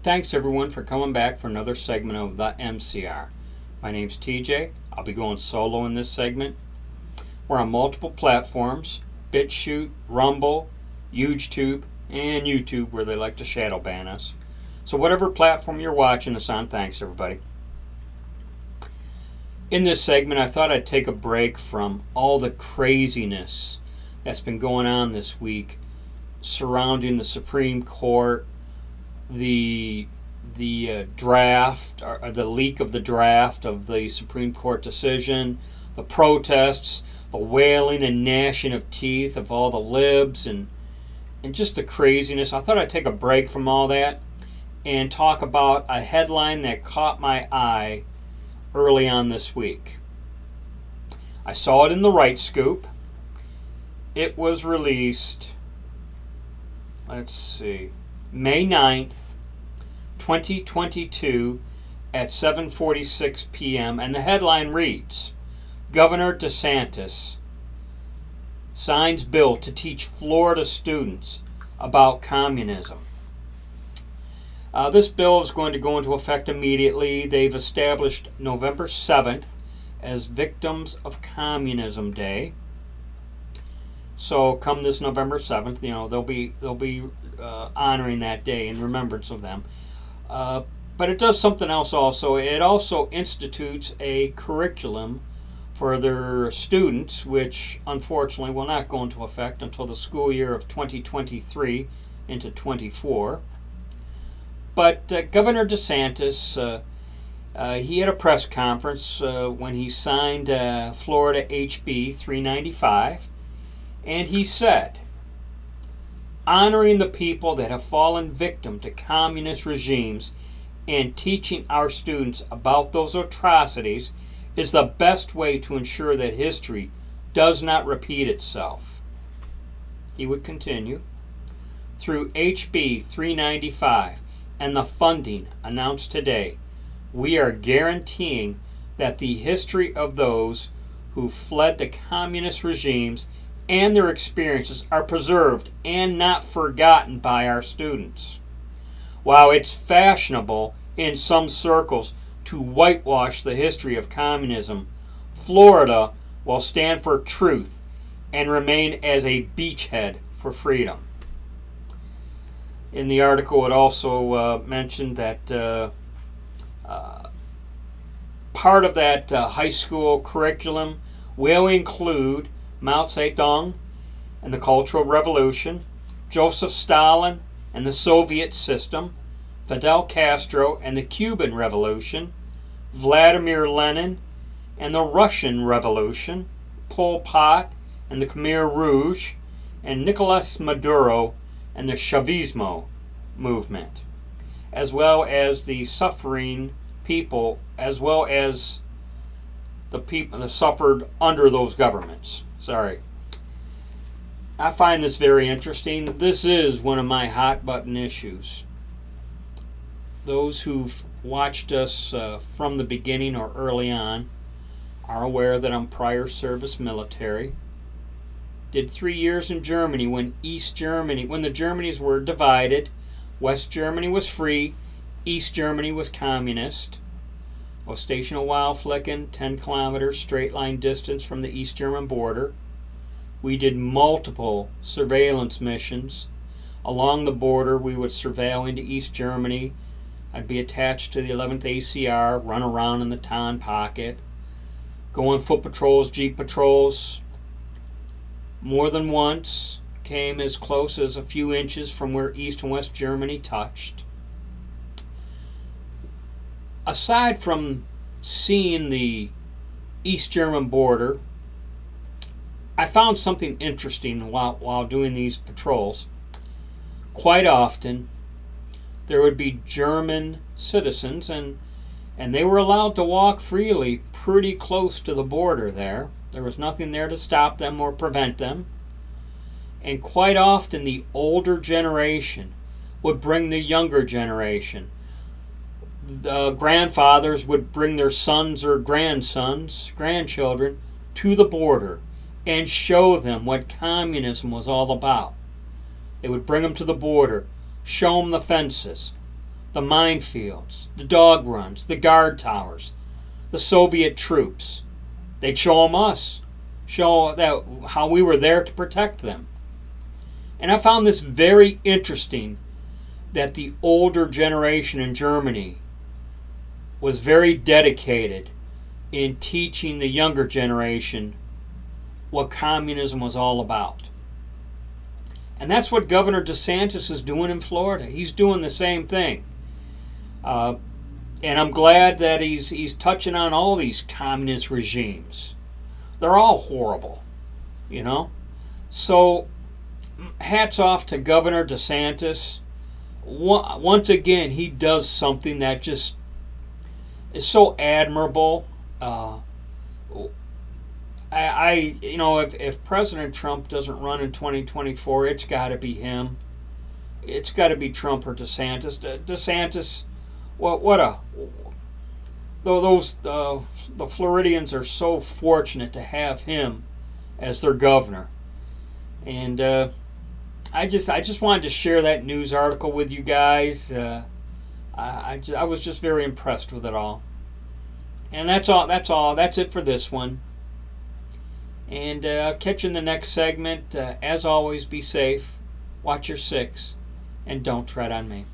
Thanks everyone for coming back for another segment of the MCR. My name's TJ. I'll be going solo in this segment. We're on multiple platforms: BitChute, Rumble, YouTube, and YouTube, where they like to shadow ban us. So whatever platform you're watching us on, thanks everybody. In this segment, I thought I'd take a break from all the craziness that's been going on this week surrounding the Supreme Court, the draft, or the leak of the draft of the Supreme Court decision, the protests, the wailing and gnashing of teeth of all the libs, and just the craziness. I thought I'd take a break from all that and talk about a headline that caught my eye early on this week. I saw it in the Right Scoop. It was released, let's see, May 9th, 2022 at 7:46 p.m. and the headline reads, Governor Desantis signs bill to teach Florida students about communism. This bill is going to go into effect immediately. They've established November 7th as Victims of Communism Day. So come this November 7th, they'll be honoring that day in remembrance of them. But it does something else also. It also institutes a curriculum for their students, which unfortunately will not go into effect until the school year of 2023 into 24. But Governor Desantis, he had a press conference when he signed Florida HB 395, and he said, honoring the people that have fallen victim to communist regimes and teaching our students about those atrocities is the best way to ensure that history does not repeat itself. He would continue, through HB 395 and the funding announced today, we are guaranteeing that the history of those who fled the communist regimes and their experiences are preserved and not forgotten by our students. While it's fashionable in some circles to whitewash the history of communism, Florida will stand for truth and remain as a beachhead for freedom. In the article, it also mentioned that part of that high school curriculum will include Mao Zedong and the Cultural Revolution, Joseph Stalin and the Soviet system, Fidel Castro and the Cuban Revolution, Vladimir Lenin and the Russian Revolution, Pol Pot and the Khmer Rouge, and Nicolas Maduro and the Chavismo movement, as well as the suffering people, as well as the people that suffered under those governments. Sorry. I find this very interesting. This is one of my hot button issues. Those who've watched us from the beginning or early on are aware that I'm prior service military. Did 3 years in Germany when East Germany, when the Germanys were divided. West Germany was free, East Germany was communist. I was stationed at Wildflecken, 10 kilometers straight line distance from the East German border. We did multiple surveillance missions. Along the border, we would surveil into East Germany. I'd be attached to the 11th ACR, run around in the Ton pocket, go on foot patrols, jeep patrols. More than once, came as close as a few inches from where East and West Germany touched. Aside from seeing the East German border, I found something interesting while doing these patrols. Quite often, there would be German citizens, and they were allowed to walk freely pretty close to the border there. There was nothing there to stop them or prevent them. And quite often the older generation would bring the younger generation. The grandfathers would bring their sons or grandchildren to the border and show them what communism was all about. They would bring them to the border, show them the fences, the minefields, the dog runs, the guard towers, the Soviet troops. They'd show them us, show that how we were there to protect them. And I found this very interesting, that the older generation in Germany was very dedicated in teaching the younger generation what communism was all about. And that's what Governor DeSantis is doing in Florida. He's doing the same thing. And I'm glad that he's touching on all these communist regimes. They're all horrible, you know. So hats off to Governor DeSantis. Once again, he does something that just is so admirable. You know, if President Trump doesn't run in 2024, it's got to be him. It's got to be Trump or DeSantis. DeSantis, the Floridians are so fortunate to have him as their governor. And I just wanted to share that news article with you guys. I was just very impressed with it all. And that's all. That's it for this one. And I'll catch you in the next segment. As always, be safe, watch your six, and don't tread on me.